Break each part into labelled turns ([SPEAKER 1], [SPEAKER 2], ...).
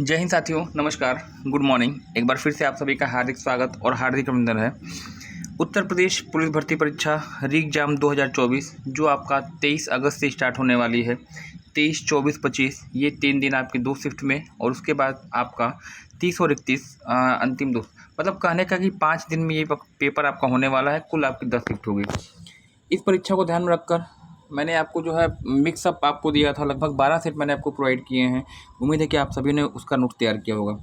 [SPEAKER 1] जय हिंद साथियों, नमस्कार, गुड मॉर्निंग। एक बार फिर से आप सभी का हार्दिक स्वागत और हार्दिक अभिनंदन है। उत्तर प्रदेश पुलिस भर्ती परीक्षा री एग्जाम 2024 जो आपका 23 अगस्त से स्टार्ट होने वाली है। 23, 24, 25 ये 3 दिन आपके 2 शिफ्ट में, और उसके बाद आपका 30 और 31 अंतिम 2, मतलब कहने का कि 5 दिन में ये पेपर आपका होने वाला है। कुल आपकी 10 शिफ्ट होगी। इस परीक्षा को ध्यान में रखकर मैंने आपको जो है मिक्सअप आपको दिया था, लगभग 12 सेट मैंने आपको प्रोवाइड किए हैं। उम्मीद है कि आप सभी ने उसका नोट तैयार किया होगा।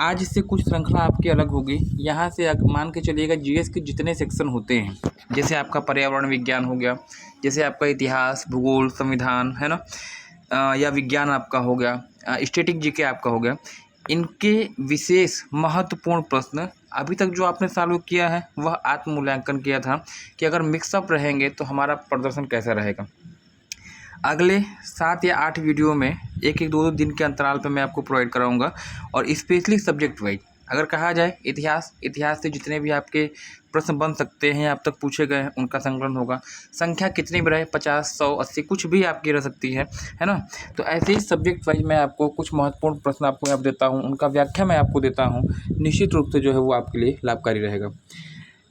[SPEAKER 1] आज से कुछ श्रृंखला आपकी अलग होगी। यहाँ से मान के चलिएगा जीएस के जितने सेक्शन होते हैं, जैसे आपका पर्यावरण विज्ञान हो गया, जैसे आपका इतिहास, भूगोल, संविधान है ना, या विज्ञान आपका हो गया, स्टैटिक जीके आपका हो गया, इनके विशेष महत्वपूर्ण प्रश्न अभी तक जो आपने सॉल्व किया है वह आत्म मूल्यांकन किया था कि अगर मिक्सअप रहेंगे तो हमारा प्रदर्शन कैसा रहेगा। अगले 7 या 8 वीडियो में एक एक 2-2 दिन के अंतराल पर मैं आपको प्रोवाइड कराऊंगा। और स्पेशली सब्जेक्ट वाइज अगर कहा जाए इतिहास से जितने भी आपके प्रश्न बन सकते हैं, अब तक पूछे गए हैं, उनका संकलन होगा। संख्या कितनी भी रहे, 50, 100, 80 कुछ भी आपकी रह सकती है ना। तो ऐसे ही सब्जेक्ट वाइज मैं आपको कुछ महत्वपूर्ण प्रश्न आपको यहाँ देता हूँ, उनका व्याख्या मैं आपको देता हूँ। निश्चित रूप से जो है वो आपके लिए लाभकारी रहेगा।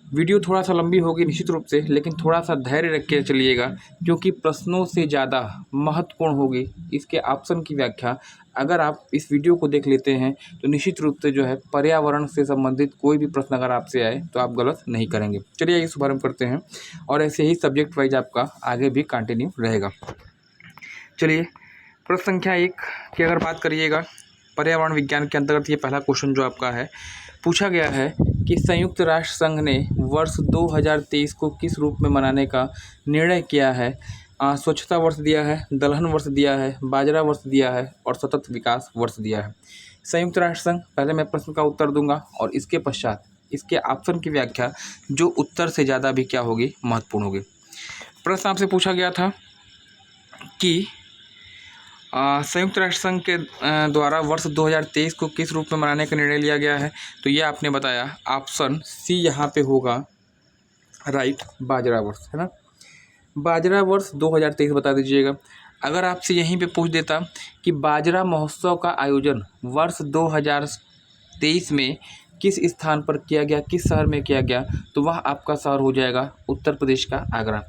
[SPEAKER 1] वीडियो थोड़ा सा लंबी होगी निश्चित रूप से, लेकिन थोड़ा सा धैर्य रख के चलिएगा, क्योंकि प्रश्नों से ज़्यादा महत्वपूर्ण होगी इसके ऑप्शन की व्याख्या। अगर आप इस वीडियो को देख लेते हैं तो निश्चित रूप से जो है पर्यावरण से संबंधित कोई भी प्रश्न अगर आपसे आए तो आप गलत नहीं करेंगे। चलिए ये शुभारंभ करते हैं, और ऐसे ही सब्जेक्ट वाइज आपका आगे भी कंटिन्यू रहेगा। चलिए प्रश्न संख्या 1 की अगर बात करिएगा, पर्यावरण विज्ञान के अंतर्गत ये पहला क्वेश्चन जो आपका है, पूछा गया है कि संयुक्त राष्ट्र संघ ने वर्ष 2023 को किस रूप में मनाने का निर्णय किया है। स्वच्छता वर्ष दिया है, दलहन वर्ष दिया है, बाजरा वर्ष दिया है और सतत विकास वर्ष दिया है। संयुक्त राष्ट्र संघ, पहले मैं प्रश्न का उत्तर दूंगा और इसके पश्चात इसके ऑप्शन की व्याख्या जो उत्तर से ज़्यादा भी क्या होगी, महत्वपूर्ण होगी। प्रश्न आपसे पूछा गया था कि संयुक्त राष्ट्र संघ के द्वारा वर्ष 2023 को किस रूप में मनाने का निर्णय लिया गया है। तो ये आपने बताया ऑप्शन सी यहाँ पे होगा राइट, बाजरा वर्ष है ना। बाजरा वर्ष 2023 बता दीजिएगा। अगर आपसे यहीं पे पूछ देता कि बाजरा महोत्सव का आयोजन वर्ष 2023 में किस स्थान पर किया गया, किस शहर में किया गया, तो वह आपका शहर हो जाएगा उत्तर प्रदेश का आगरा।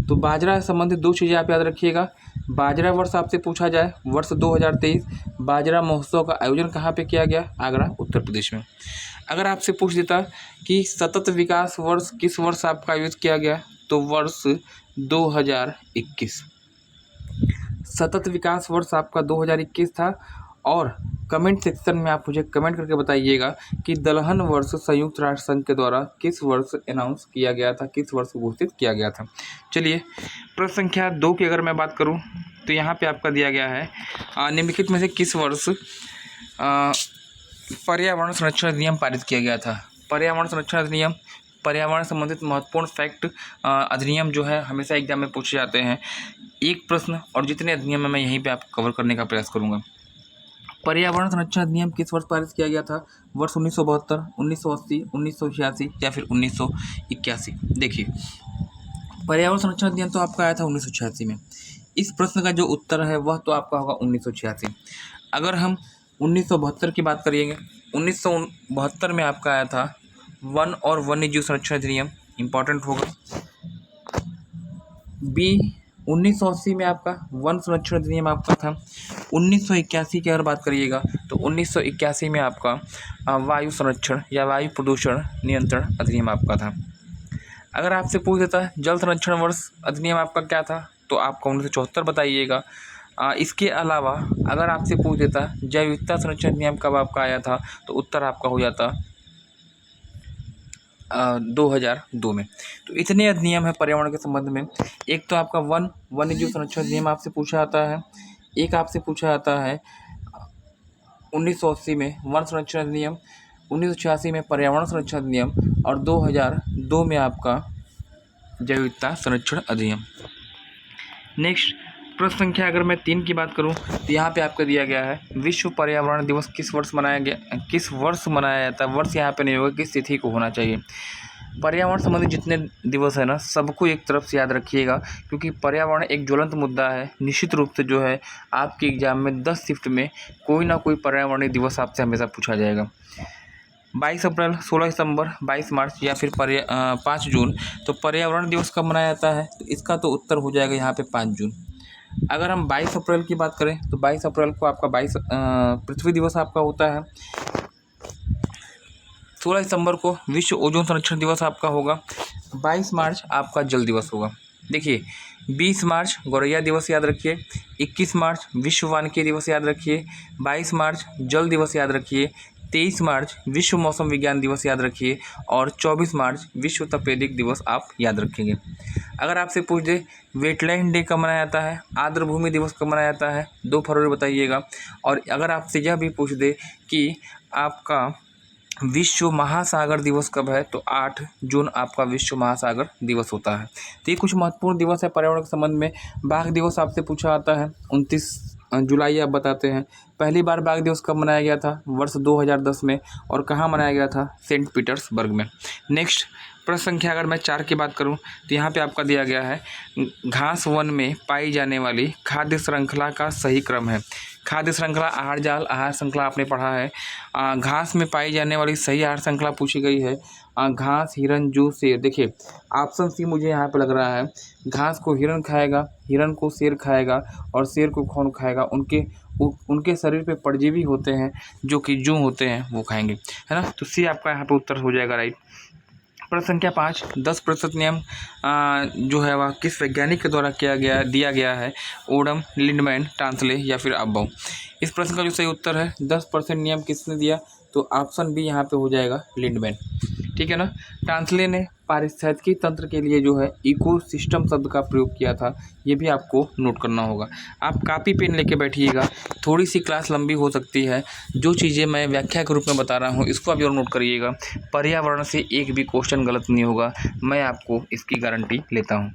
[SPEAKER 1] तो बाजरा से संबंधित 2 चीज़ें आप याद रखिएगा। बाजरा वर्ष आपसे पूछा जाए वर्ष 2023, बाजरा महोत्सव का आयोजन कहाँ पे किया गया, आगरा उत्तर प्रदेश में। अगर आपसे पूछ देता कि सतत विकास वर्ष किस वर्ष आपका आयोजित किया गया, तो वर्ष 2021। सतत विकास वर्ष आपका 2021 था। और कमेंट सेक्शन में आप मुझे कमेंट करके बताइएगा कि दलहन वर्ष संयुक्त राष्ट्र संघ के द्वारा किस वर्ष अनाउंस किया गया था, किस वर्ष घोषित किया गया था। चलिए प्रश्न संख्या 2 की अगर मैं बात करूं तो यहाँ पे आपका दिया गया है निम्नलिखित में से किस वर्ष पर्यावरण संरक्षण अधिनियम पारित किया गया था। पर्यावरण संरक्षण अधिनियम, पर्यावरण संबंधित महत्वपूर्ण फैक्ट अधिनियम जो है हमेशा एग्जाम में पूछे जाते हैं। एक प्रश्न और जितने अधिनियम है मैं यहीं पे आपको कवर करने का प्रयास करूँगा। पर्यावरण संरक्षण अधिनियम किस वर्ष पारित किया गया था, वर्ष 1972, 1980, 1986 या फिर 1981। देखिए पर्यावरण संरक्षण अधिनियम तो आपका आया था 1986 में। इस प्रश्न का जो उत्तर है वह तो आपका होगा 1986। अगर हम 1972 की बात करेंगे, 1972 में आपका आया था वन और वन्यजीव संरक्षण अधिनियम, इम्पॉर्टेंट होगा। बी 1980 में आपका वन संरक्षण अधिनियम आपका था। 1981 की अगर बात करिएगा तो 1981 में आपका वायु संरक्षण या वायु प्रदूषण नियंत्रण अधिनियम आपका था। अगर आपसे पूछ देता है जल संरक्षण वर्ष अधिनियम आपका क्या था, तो आपका 1974 बताइएगा। इसके अलावा अगर आपसे पूछ देता जैव विविधता संरक्षण अधिनियम कब आपका आया था, तो उत्तर आपका हो जाता 2002 में। तो इतने अधिनियम है पर्यावरण के संबंध में। एक तो आपका वन्यजीव संरक्षण अधिनियम आपसे पूछा जाता है, एक आपसे पूछा जाता है 1980 में वन संरक्षण अधिनियम, 1986 में पर्यावरण संरक्षण अधिनियम और 2002 में आपका जैव विविधता संरक्षण अधिनियम। नेक्स्ट प्रश्न संख्या अगर मैं 3 की बात करूं तो यहाँ पे आपका दिया गया है विश्व पर्यावरण दिवस किस वर्ष मनाया गया, किस वर्ष मनाया जाता है। वर्ष यहाँ पे नहीं होगा, किस तिथि को होना चाहिए। पर्यावरण संबंधी जितने दिवस है ना, सबको एक तरफ से याद रखिएगा, क्योंकि पर्यावरण एक ज्वलंत मुद्दा है। निश्चित रूप से जो है आपके एग्जाम में 10 शिफ्ट में कोई ना कोई पर्यावरणीय दिवस आपसे हमेशा पूछा जाएगा। 22 अप्रैल, 16 सितंबर, 22 मार्च या फिर 5 जून। तो पर्यावरण दिवस कब मनाया जाता है? तो इसका तो उत्तर हो जाएगा यहाँ पे 5 जून। अगर हम 22 अप्रैल की बात करें तो 22 अप्रैल को आपका पृथ्वी दिवस आपका होता है। 16 सितंबर को विश्व ओजोन संरक्षण दिवस आपका होगा। 22 मार्च आपका जल दिवस होगा। देखिए, 20 मार्च गौरैया दिवस याद रखिए, 21 मार्च विश्व वानिकी दिवस याद रखिए, 22 मार्च जल दिवस याद रखिए, 23 मार्च विश्व मौसम विज्ञान दिवस याद रखिए और 24 मार्च विश्व तपेदिक दिवस आप याद रखेंगे। अगर आपसे पूछ दे वेटलैंड डे कब मनाया जाता है, आर्द्र भूमि दिवस कब मनाया जाता है, 2 फरवरी बताइएगा। और अगर आपसे यह भी पूछ दे कि आपका विश्व महासागर दिवस कब है, तो 8 जून आपका विश्व महासागर दिवस होता है। तो ये कुछ महत्वपूर्ण दिवस है पर्यावरण के संबंध में। बाघ दिवस आपसे पूछा जाता है, 29 जुलाई आप बताते हैं। पहली बार बाघ दिवस कब मनाया गया था? वर्ष 2010 में। और कहाँ मनाया गया था? सेंट पीटर्सबर्ग में। नेक्स्ट प्रश्न संख्या अगर मैं 4 की बात करूं तो यहाँ पे आपका दिया गया है घास वन में पाई जाने वाली खाद्य श्रृंखला का सही क्रम है। खाद्य श्रृंखला, आहार जाल, आहार श्रृंखला आपने पढ़ा है। घास में पाई जाने वाली सही आहार श्रृंखला पूछी गई है। घास, हिरन, जू, शेर। देखिए ऑप्शन सी मुझे यहाँ पे लग रहा है, घास को हिरन खाएगा, हिरन को शेर खाएगा और शेर को कौन खाएगा? उनके शरीर पे परजीवी होते हैं जो कि जू होते हैं, वो खाएंगे, है ना। तो सी आपका यहाँ पे उत्तर हो जाएगा राइट। प्रश्न संख्या 5, 10% नियम जो है वह किस वैज्ञानिक के द्वारा दिया गया है? ओडम, लिंडमैन, टांसले या फिर अब्बाउ। इस प्रश्न का जो सही उत्तर है 10% नियम किसने दिया? तो ऑप्शन बी यहाँ पे हो जाएगा लिंडमैन, ठीक है ना। टांसले ने पारिस्थितिकी तंत्र के लिए जो है इकोसिस्टम शब्द का प्रयोग किया था, ये भी आपको नोट करना होगा। आप कापी पेन लेके बैठिएगा, थोड़ी सी क्लास लंबी हो सकती है। जो चीज़ें मैं व्याख्या के रूप में बता रहा हूँ इसको आप जरूर नोट करिएगा। पर्यावरण से एक भी क्वेश्चन गलत नहीं होगा, मैं आपको इसकी गारंटी लेता हूँ।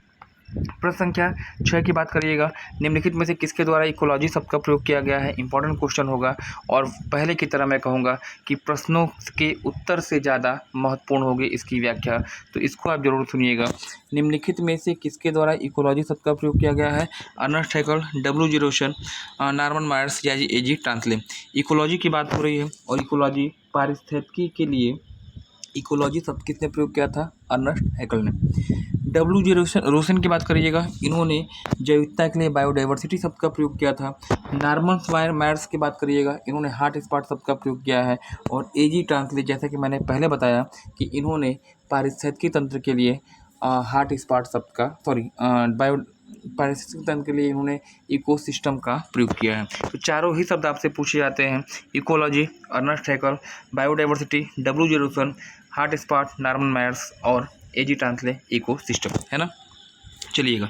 [SPEAKER 1] प्रश्न संख्या 6 की बात करिएगा, निम्नलिखित में से किसके द्वारा इकोलॉजी शब्द का प्रयोग किया गया है? इंपॉर्टेंट क्वेश्चन होगा और पहले की तरह मैं कहूँगा कि प्रश्नों के उत्तर से ज़्यादा महत्वपूर्ण होगी इसकी व्याख्या, तो इसको आप जरूर सुनिएगा। निम्नलिखित में से किसके द्वारा इकोलॉजी शब्द का प्रयोग किया गया है? अर्नेस्ट हैकेल, डब्ल्यू जी रोशन, नॉर्मन मायर्स या ए.जी. टांसले। इकोलॉजी की बात हो रही है और इकोलॉजी पारिस्थितिकी के लिए इकोलॉजी शब्द किसने प्रयोग किया था? अर्नेस्ट हैकेल ने। डब्ल्यू जी रोशन की बात करिएगा, इन्होंने जैविकता के लिए बायोडाइवर्सिटी शब्द का प्रयोग किया था। नॉर्मन मायर्स की बात करिएगा, इन्होंने हॉट स्पॉट शब्द का प्रयोग किया है। और ए.जी. टांसले, जैसा कि मैंने पहले बताया कि इन्होंने पारिस्थितिकी तंत्र के लिए हॉट स्पॉट शब्द का पारिस्थितिकी तंत्र के लिए इन्होंने इकोसिस्टम का प्रयोग किया है। तो चारों ही शब्द आपसे पूछे जाते हैं, ecology, Ernest Haeckel, biodiversity, W G Rosen, hot spot, Norman Myers और ए.जी. टांसले, इकोसिस्टम, है ना। चलिएगा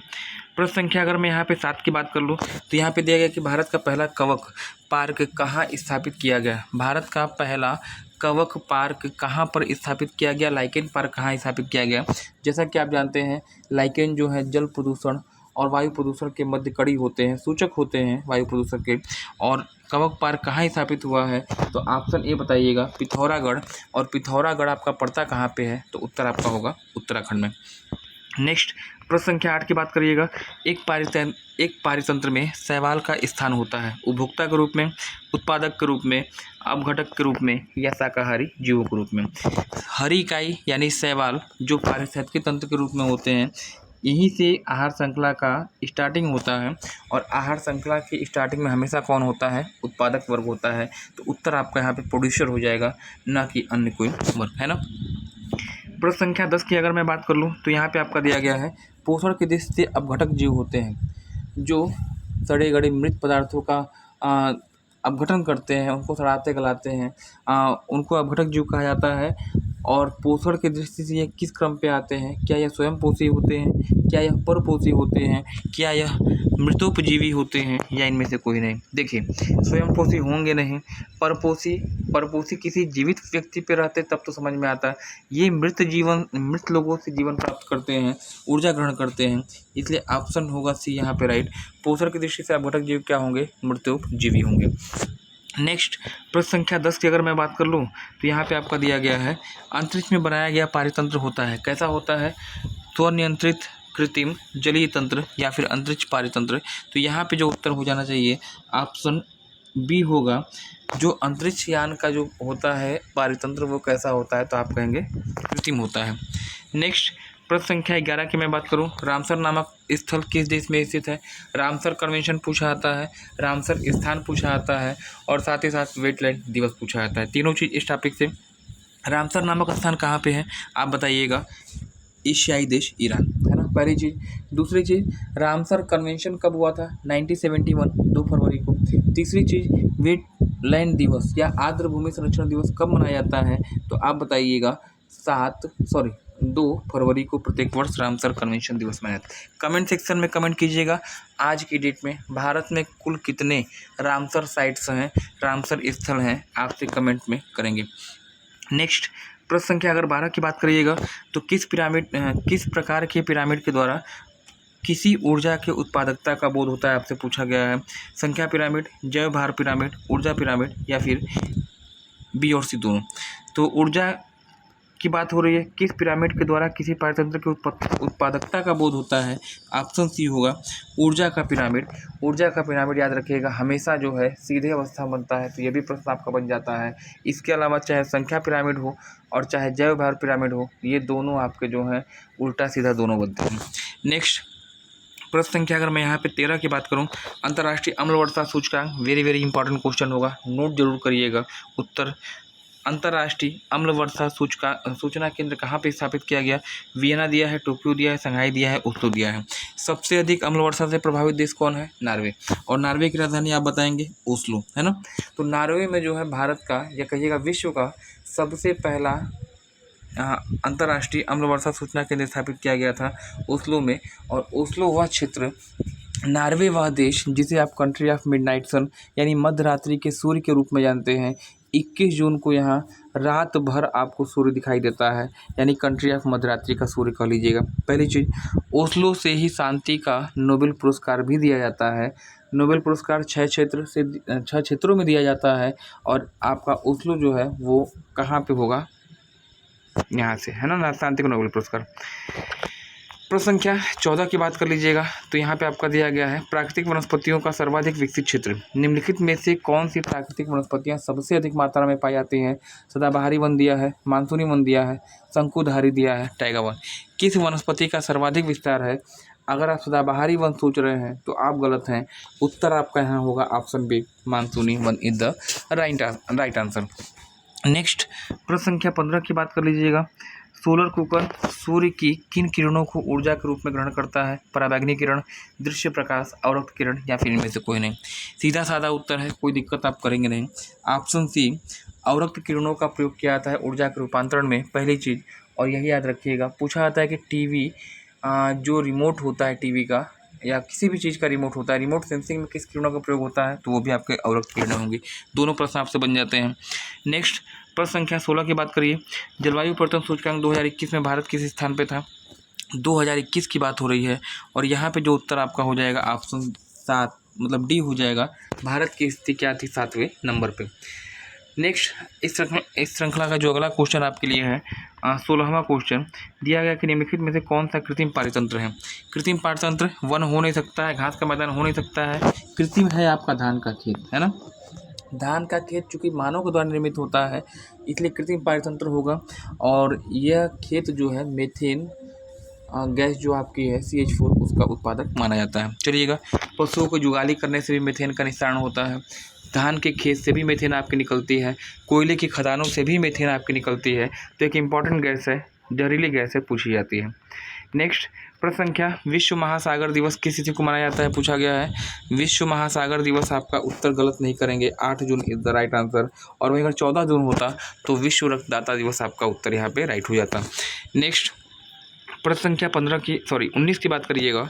[SPEAKER 1] प्रश्न संख्या अगर मैं यहाँ पे 7 की बात कर लूँ तो यहाँ पे दिया गया कि भारत का पहला कवक पार्क कहाँ स्थापित किया गया? भारत का पहला कवक पार्क कहाँ पर स्थापित किया गया? लाइकेन पार्क कहाँ स्थापित किया गया? जैसा कि आप जानते हैं लाइकेन जो है जल प्रदूषण और वायु प्रदूषण के मध्य कड़ी होते हैं, सूचक होते हैं वायु प्रदूषण के। और कवक पार्क कहाँ स्थापित हुआ है? तो ऑप्शन ए बताइएगा, पिथौरागढ़। और पिथौरागढ़ आपका पड़ता कहाँ पे है? तो उत्तर आपका होगा उत्तराखंड में। नेक्स्ट प्रश्न संख्या 8 की बात करिएगा, एक पारितंत्र में शैवाल का स्थान होता है उपभोक्ता के रूप में, उत्पादक के रूप में, अपघटक के रूप में या शाकाहारी जीवों के रूप में। हरी इकाई यानी शैवाल जो पारिस्थितिकी तंत्र के रूप में होते हैं, यहीं से आहार श्रृंखला का स्टार्टिंग होता है। और आहार श्रृंखला की स्टार्टिंग में हमेशा कौन होता है? उत्पादक वर्ग होता है। तो उत्तर आपका यहाँ पे प्रोड्यूसर हो जाएगा, ना कि अन्य कोई वर्ग, है ना। प्रश्न संख्या 10 की अगर मैं बात कर लूँ तो यहाँ पे आपका दिया गया है पोषण की दृष्टि से अपघटक जीव होते हैं जो सड़े गड़े मृत पदार्थों का अपघटन करते हैं, उनको सड़ाते गलाते हैं, उनको अपघटक जीव कहा जाता है। और पोषण की दृष्टि से ये किस क्रम पे आते हैं? क्या यह स्वयं पोषी होते हैं, क्या यह परपोषी होते हैं, क्या यह मृतोपजीवी होते हैं, या इनमें से कोई नहीं? देखिए स्वयं पोषी होंगे नहीं, परपोषी किसी जीवित व्यक्ति पे रहते तब तो समझ में आता है। ये मृत लोगों से जीवन प्राप्त करते हैं, ऊर्जा ग्रहण करते हैं, इसलिए ऑप्शन होगा सी यहाँ पे राइट। पोषण की दृष्टि से अपघटक जीव क्या होंगे? मृतोपजीवी होंगे। नेक्स्ट प्रश्न संख्या 10 की अगर मैं बात कर लूँ तो यहाँ पे आपका दिया गया है अंतरिक्ष में बनाया गया पारितंत्र होता है, कैसा होता है? स्वनियंत्रित कृत्रिम जलीय तंत्र या फिर अंतरिक्ष पारितंत्र। तो यहाँ पे जो उत्तर हो जाना चाहिए ऑप्शन बी होगा। जो अंतरिक्ष यान का जो होता है पारितंत्र वो कैसा होता है? तो आप कहेंगे कृत्रिम होता है। नेक्स्ट प्रश्न संख्या 11 की मैं बात करूं, रामसर नामक स्थल किस देश में स्थित है? रामसर कन्वेंशन पूछा आता है, रामसर स्थान पूछा आता है और साथ ही साथ वेटलैंड दिवस पूछा आता है। तीनों चीज़ इस टॉपिक से। रामसर नामक स्थान कहाँ पे है आप बताइएगा? एशियाई देश ईरान, है ना, पहली चीज़। दूसरी चीज़, रामसर कन्वेंशन कब हुआ था? 1971 2 फरवरी को। तीसरी चीज़, वेटलैंड दिवस या आर्द्र भूमि संरक्षण दिवस कब मनाया जाता है? तो आप बताइएगा 2 फरवरी को प्रत्येक वर्ष रामसर कन्वेंशन दिवस मनाया जाता है। कमेंट सेक्शन में कमेंट कीजिएगा आज की डेट में भारत में कुल कितने रामसर साइट्स हैं, रामसर स्थल हैं, आपसे कमेंट में करेंगे। नेक्स्ट प्रश्न संख्या अगर 12 की बात करिएगा तो किस प्रकार के पिरामिड के द्वारा किसी ऊर्जा के उत्पादकता का बोध होता है आपसे पूछा गया है? संख्या पिरामिड, जैव भार पिरामिड, ऊर्जा पिरामिड या फिर बी और सी दोनों। तो ऊर्जा की बात हो रही है, किस पिरामिड के द्वारा किसी पारतंत्र के उत्पादकता का बोध होता है? ऑप्शन सी होगा ऊर्जा का पिरामिड। ऊर्जा का पिरामिड याद रखिएगा हमेशा जो है सीधे अवस्था बनता है, तो ये भी प्रश्न आपका बन जाता है। इसके अलावा चाहे संख्या पिरामिड हो और चाहे जैव भार पिरामिड हो, ये दोनों आपके जो हैं उल्टा सीधा दोनों बनते हैं। नेक्स्ट प्रश्न संख्या अगर मैं यहाँ पे 13 की बात करूँ, अंतर्राष्ट्रीय अम्ल वर्षा सूचकांक, वेरी इंपॉर्टेंट क्वेश्चन होगा, नोट जरूर करिएगा। उत्तर, अंतर्राष्ट्रीय अम्ल वर्षा सूचना केंद्र कहाँ पे स्थापित किया गया? वियना दिया है, टोक्यो दिया है, शंघाई दिया है, ओस्लो दिया है। सबसे अधिक अम्ल वर्षा से प्रभावित देश कौन है? नॉर्वे। और नॉर्वे की राजधानी आप बताएंगे? ओस्लो, है ना। तो नॉर्वे में जो है भारत का या कहिएगा विश्व का सबसे पहला अंतर्राष्ट्रीय अम्ल वर्षा सूचना केंद्र स्थापित किया गया था ओस्लो में। और ओस्लो वह क्षेत्र, नॉर्वे वह देश जिसे आप कंट्री ऑफ मिडनाइट सन यानी मध्य रात्रि के सूर्य के रूप में जानते हैं। 21 जून को यहाँ रात भर आपको सूर्य दिखाई देता है, यानी कंट्री ऑफ मध्यरात्रि का सूर्य कह लीजिएगा। पहली चीज़, ओस्लो से ही शांति का नोबेल पुरस्कार भी दिया जाता है। नोबेल पुरस्कार 6 क्षेत्रों में दिया जाता है और आपका ओस्लो जो है वो कहाँ पे होगा? यहाँ से, है ना, शांति का नोबेल पुरस्कार। प्रश्न संख्या 14 की बात कर लीजिएगा तो यहाँ पे आपका दिया गया है प्राकृतिक वनस्पतियों का सर्वाधिक विकसित क्षेत्र। निम्नलिखित में से कौन सी प्राकृतिक वनस्पतियाँ सबसे अधिक मात्रा में पाई जाती हैं? सदाबहारी वन दिया है, मानसूनी वन दिया है, शंकुधारी दिया है, टाइगर वन। किस वनस्पति का सर्वाधिक विस्तार है? अगर आप सदाबहारी वन सोच रहे हैं तो आप गलत हैं। उत्तर आपका यहाँ होगा ऑप्शन बी, मानसूनी one is the right answer. Next प्रश्न संख्या 15 की बात कर लीजिएगा। सोलर कुकर सूर्य की किन किरणों को ऊर्जा के रूप में ग्रहण करता है? पराबैंगनी किरण, दृश्य प्रकाश, अवरक्त किरण या फिर इनमें से कोई नहीं। सीधा साधा उत्तर है, कोई दिक्कत आप करेंगे नहीं। ऑप्शन सी, अवरक्त किरणों का प्रयोग किया जाता है ऊर्जा के रूपांतरण में, पहली चीज़। और यही याद रखिएगा, पूछा जाता है कि टीवी जो रिमोट होता है टीवी का या किसी भी चीज़ का रिमोट होता है, रिमोट सेंसिंग में किस किरणों का प्रयोग होता है? तो वो भी आपके अवरक्त किरणें होंगी। दोनों प्रश्न आपसे बन जाते हैं। नेक्स्ट प्रश्न संख्या 16 की बात करिए। जलवायु परिवर्तन सूचकांक 2021 में भारत किस स्थान पे था? 2021 की बात हो रही है और यहाँ पे जो उत्तर आपका हो जाएगा ऑप्शन 7 मतलब डी हो जाएगा। भारत की स्थिति क्या थी? 7वें नंबर पे। नेक्स्ट इस श्रृंखला का जो अगला क्वेश्चन आपके लिए है 16वां क्वेश्चन दिया गया कि निम्नलिखित में से कौन सा कृत्रिम पारितंत्र है? कृत्रिम पारितंत्र वन हो नहीं सकता है, घास का मैदान हो नहीं सकता है, कृत्रिम है आपका धान का खेत, है ना। धान का खेत चूँकि मानव के द्वारा निर्मित होता है इसलिए कृत्रिम पारितंत्र होगा। और यह खेत जो है मेथेन गैस जो आपकी है CH4 उसका उत्पादक माना जाता है। चलिएगा, पशुओं को जुगाली करने से भी मीथेन का निस्तारण होता है, धान के खेत से भी मीथेन आपकी निकलती है, कोयले की खदानों से भी मीथेन आपकी निकलती है। तो एक इम्पॉर्टेंट गैस है, जहरीली गैस है, पूछी जाती है। नेक्स्ट प्रश्न संख्या, विश्व महासागर दिवस किस तिथि को मनाया जाता है? पूछा गया है। विश्व महासागर दिवस आपका उत्तर गलत नहीं करेंगे, 8 June is the right answer. और वहीं अगर 14 जून होता तो विश्व रक्तदाता दिवस आपका उत्तर यहाँ पे राइट हो जाता। नेक्स्ट प्रश्न संख्या 19 की बात करिएगा।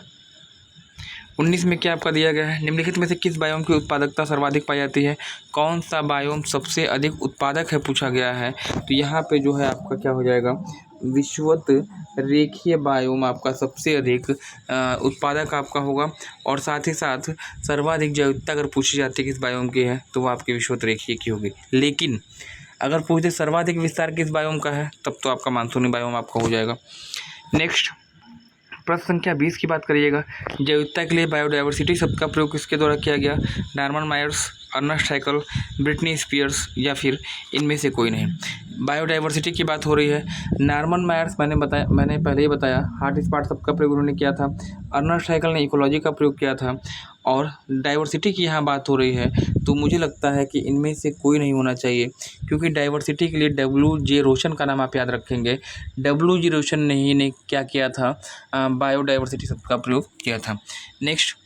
[SPEAKER 1] 19 में क्या आपका दिया गया है? निम्नलिखित में से किस बायोम की उत्पादकता सर्वाधिक पाई जाती है? कौन सा बायोम सबसे अधिक उत्पादक है पूछा गया है। तो यहाँ पे जो है आपका क्या हो जाएगा? विषुवत रेखीय बायोम आपका सबसे अधिक उत्पादक आपका होगा, और साथ ही साथ सर्वाधिक जैविकता अगर पूछी जाती है किस बायोम की है तो वो आपकी विषुवत रेखीय की होगी। लेकिन अगर पूछते सर्वाधिक विस्तार किस बायोम का है तब तो आपका मानसूनी बायोम आपका हो जाएगा। नेक्स्ट प्रश्न संख्या 20 की बात करिएगा। जैविकता के लिए बायोडाइवर्सिटी शब्द का प्रयोग किसके द्वारा किया गया? Norman Myers, Ernst Haeckel, Britney Spears या फिर इनमें से कोई नहीं। बायोडाइवर्सिटी की बात हो रही है। नॉर्मन मायर्स मैंने पहले ही बताया हॉट स्पॉट शब्द का प्रयोग उन्होंने किया था। अर्नेस्ट हैक्ल ने इकोलॉजी का प्रयोग किया था, और डाइवर्सिटी की यहाँ बात हो रही है तो मुझे लगता है कि इनमें से कोई नहीं होना चाहिए, क्योंकि डाइवर्सिटी के लिए W.J. रोशन का नाम आप याद रखेंगे। W.J. रोशन ने ही ने क्या किया था? बायोडाइवर्सिटी शब्द का प्रयोग किया था। नेक्स्ट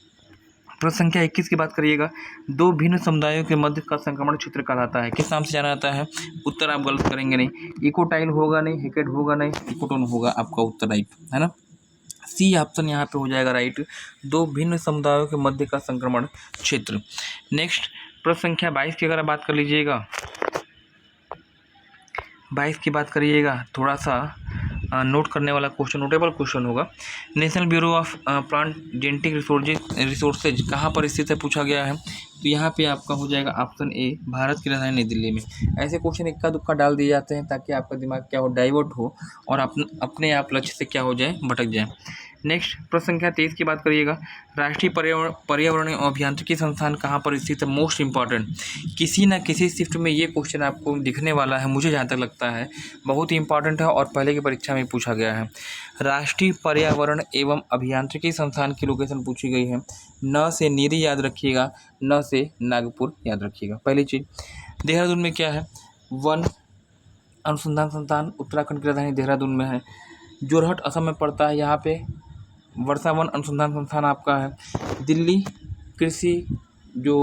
[SPEAKER 1] प्रश्न संख्या 21 की बात करिएगा। दो भिन्न समुदायों के मध्य का संक्रमण क्षेत्र कहलाता है, किस नाम से जाना जाता है? उत्तर आप गलत करेंगे नहीं, इकोटाइल होगा नहीं, हेकेट होगा नहीं, इकोटोन होगा आपका उत्तर राइट है ना। सी ऑप्शन यहाँ पे हो जाएगा राइट, दो भिन्न समुदायों के मध्य का संक्रमण क्षेत्र। नेक्स्ट प्रश्न संख्या 22 की अगर आप बात कर लीजिएगा, 22 की बात करिएगा, थोड़ा सा नोट करने वाला क्वेश्चन, नोटेबल क्वेश्चन होगा। National bureau of plant genetic resources कहाँ पर स्थित है पूछा गया है, तो यहाँ पे आपका हो जाएगा ऑप्शन ए, भारत की राजधानी नई दिल्ली में। ऐसे क्वेश्चन इक्का दुक्का डाल दिए जाते हैं ताकि आपका दिमाग क्या हो, डाइवर्ट हो और अपने आप लक्ष्य से क्या हो जाए, भटक जाए। नेक्स्ट प्रश्न संख्या 23 की बात करिएगा। राष्ट्रीय पर्यावरण एवं अभियांत्रिकी संस्थान कहाँ पर स्थित है? मोस्ट इंपॉर्टेंट, किसी न किसी शिफ्ट में ये क्वेश्चन आपको दिखने वाला है, मुझे जहाँ तक लगता है बहुत ही इंपॉर्टेंट है और पहले की परीक्षा में पूछा गया है। राष्ट्रीय पर्यावरण एवं अभियांत्रिकी संस्थान की लोकेशन पूछी गई है। न से नीरी याद रखिएगा, न से नागपुर याद रखिएगा। पहली चीज़, देहरादून में क्या है? वन अनुसंधान संस्थान उत्तराखंड की राजधानी देहरादून में है। जोरहट असम में पड़ता है, यहाँ पे वर्षा वन अनुसंधान संस्थान आपका है। दिल्ली कृषि जो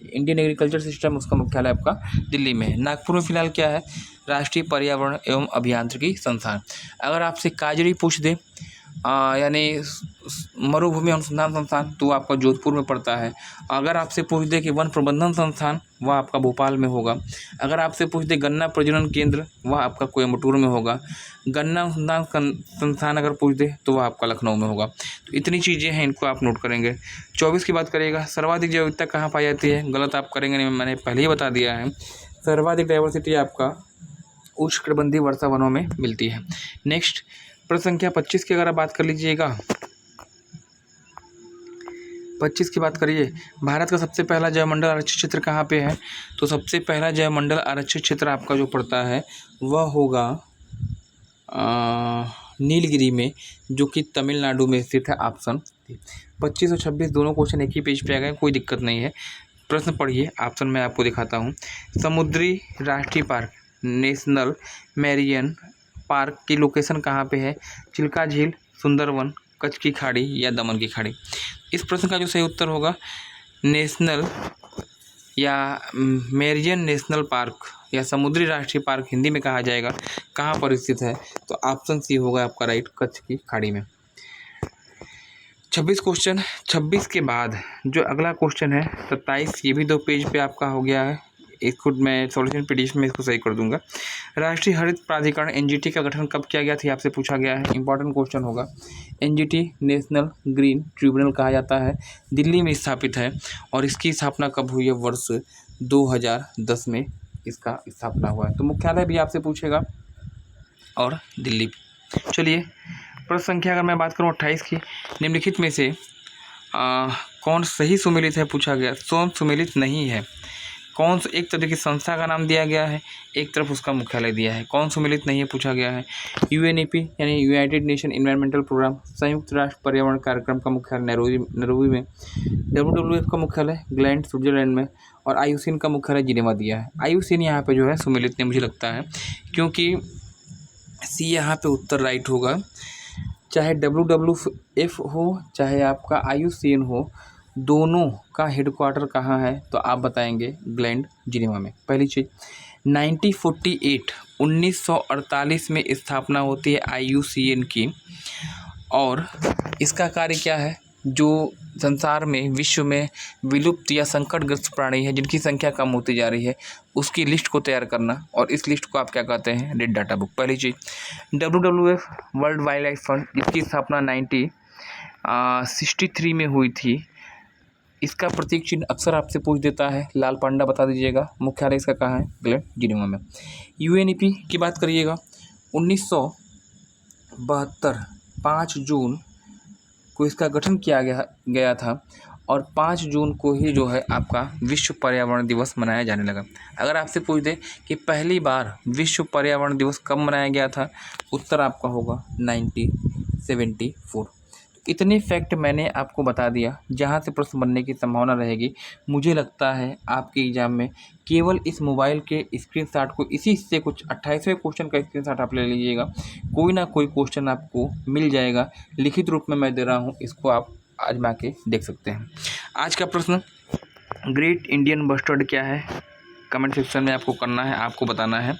[SPEAKER 1] इंडियन एग्रीकल्चर सिस्टम उसका मुख्यालय आपका दिल्ली में है। नागपुर में फिलहाल क्या है? राष्ट्रीय पर्यावरण एवं अभियांत्रिकी संस्थान। अगर आपसे काजरी पूछ दे यानी मरुभूमि अनुसंधान संस्थान तो आपका जोधपुर में पड़ता है। अगर आपसे पूछ दे कि वन प्रबंधन संस्थान वह आपका भोपाल में होगा। अगर आपसे पूछ दे गन्ना प्रजनन केंद्र वह आपका कोयम्बटूर में होगा। गन्ना अनुसंधान संस्थान अगर पूछ दे तो वह आपका लखनऊ में होगा। तो इतनी चीज़ें हैं, इनको आप नोट करेंगे। 24 की बात करिएगा। सर्वाधिक जैविकता कहाँ पाई जाती है? गलत आप करेंगे नहीं, मैंने पहले ही बता दिया है। सर्वाधिक डाइवर्सिटी आपका उष्णकटिबंधीय वर्षा वनों में मिलती है। नेक्स्ट प्रश्न संख्या 25 की अगर आप बात कर लीजिएगा, 25 की बात करिए। भारत का सबसे पहला जैवमंडल आरक्षित क्षेत्र कहाँ पे है? तो सबसे पहला जैवमंडल आरक्षित क्षेत्र आपका जो पड़ता है वह होगा नीलगिरी में, जो कि तमिलनाडु में स्थित है। ऑप्शन 25 और 26 दोनों क्वेश्चन एक ही पेज पे आ गए, कोई दिक्कत नहीं है। प्रश्न पढ़िए, ऑप्शन मैं आपको दिखाता हूँ। समुद्री राष्ट्रीय पार्क नेशनल मैरियन पार्क की लोकेशन कहाँ पे है? चिल्का झील, सुंदरवन, कच्छ की खाड़ी या दमन की खाड़ी। इस प्रश्न का जो सही उत्तर होगा नेशनल या मैरियन नेशनल पार्क या समुद्री राष्ट्रीय पार्क हिंदी में कहा जाएगा, कहाँ पर स्थित है? तो ऑप्शन सी होगा आपका राइट, कच्छ की खाड़ी में। 26 क्वेश्चन। 26 के बाद जो अगला क्वेश्चन है 27, ये भी 2 पेज पे आपका हो गया है। इसको मैं सॉल्यूशन पीडीएफ में इसको सही कर दूंगा। राष्ट्रीय हरित प्राधिकरण एनजीटी का गठन कब किया गया था? आपसे पूछा गया है, इंपॉर्टेंट क्वेश्चन होगा। एनजीटी नेशनल ग्रीन ट्रिब्यूनल कहा जाता है, दिल्ली में स्थापित है और इसकी स्थापना कब हुई है? वर्ष 2010 में इसका स्थापना हुआ है। तो मुख्यालय भी आपसे पूछेगा और दिल्ली। चलिए प्रश्न संख्या अगर मैं बात करूँ 28 की, निम्नलिखित में से कौन सही सुमेलित है पूछा गया? कौन सुमेलित नहीं है? कौन सा एक तरह की संस्था का नाम दिया गया है, एक तरफ उसका मुख्यालय दिया है, कौन सुमेलित नहीं है पूछा गया है? यूएनईपी यानी यूनाइटेड नेशन इन्वायरमेंटल प्रोग्राम, संयुक्त राष्ट्र पर्यावरण कार्यक्रम का मुख्यालय नैरोबी में, WWF का मुख्यालय ग्लैंड स्विट्जरलैंड में और आईयूसीएन का मुख्यालय जिनेवा दिया है। आईयूसीएन यहाँ पे जो है सुमेलित नहीं मुझे लगता है, क्योंकि सी यहाँ पे उत्तर राइट होगा। चाहे WWF हो चाहे आपका आईयूसीएन हो, दोनों का हेडक्वार्टर कहाँ है? तो आप बताएंगे ग्लैंड जिनेवा में। पहली चीज़ 1948 में स्थापना होती है आईयूसीएन की, और इसका कार्य क्या है? जो संसार में, विश्व में विलुप्त या संकटग्रस्त प्राणी है जिनकी संख्या कम होती जा रही है, उसकी लिस्ट को तैयार करना। और इस लिस्ट को आप क्या कहते हैं? Red data book. पहली चीज़ WWF world wild life fund, इसकी स्थापना 1963 में हुई थी। इसका प्रतीक चिन्ह अक्सर आपसे पूछ देता है, लाल पांडा बता दीजिएगा। मुख्यालय इसका कहाँ है? ग्लेड जिनेवा में। UNEP की बात करिएगा, 1972 5 जून को इसका गठन किया गया था और 5 जून को ही जो है आपका विश्व पर्यावरण दिवस मनाया जाने लगा। अगर आपसे पूछ दे कि पहली बार विश्व पर्यावरण दिवस कब मनाया गया था, उत्तर आपका होगा 1974। इतने फैक्ट मैंने आपको बता दिया जहाँ से प्रश्न बनने की संभावना रहेगी। मुझे लगता है आपके एग्जाम में केवल इस मोबाइल के स्क्रीनशॉट को, इसी से कुछ 28वें क्वेश्चन का स्क्रीनशॉट आप ले लीजिएगा, कोई ना कोई क्वेश्चन आपको मिल जाएगा। लिखित रूप में मैं दे रहा हूँ, इसको आप आजमा के देख सकते हैं। आज का प्रश्न, ग्रेट इंडियन बस्टर्ड क्या है? कमेंट सेक्शन में आपको करना है, आपको बताना है।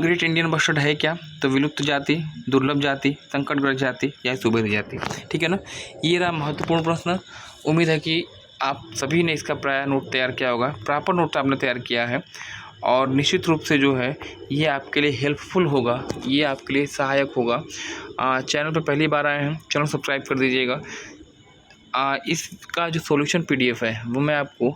[SPEAKER 1] ग्रेट इंडियन बस्टर्ड है क्या? तो विलुप्त जाति, दुर्लभ जाति, संकटग्रस्त जाति या सुभेद जाति। ठीक है ना, ये रहा महत्वपूर्ण प्रश्न। उम्मीद है कि आप सभी ने इसका प्राय नोट तैयार किया होगा, प्रॉपर नोट आपने तैयार किया है और निश्चित रूप से जो है ये आपके लिए हेल्पफुल होगा, ये आपके लिए सहायक होगा। चैनल पर पहली बार आए हैं, चैनल सब्सक्राइब कर दीजिएगा। इसका जो सॉल्यूशन PDF है वो मैं आपको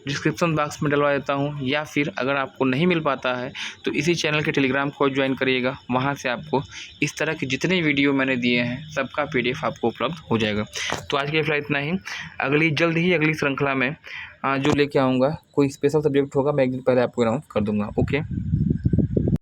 [SPEAKER 1] डिस्क्रिप्शन बॉक्स में डलवा देता हूँ, या फिर अगर आपको नहीं मिल पाता है तो इसी चैनल के टेलीग्राम को ज्वाइन करिएगा। वहाँ से आपको इस तरह के जितने वीडियो मैंने दिए हैं सबका PDF आपको उपलब्ध हो जाएगा। तो आज के लिए इतना ही। जल्द ही अगली श्रृंखला में जो लेके आऊँगा, कोई स्पेशल सब्जेक्ट होगा, मैं एक दिन पहले आपको अनाउंस कर दूँगा। ओके।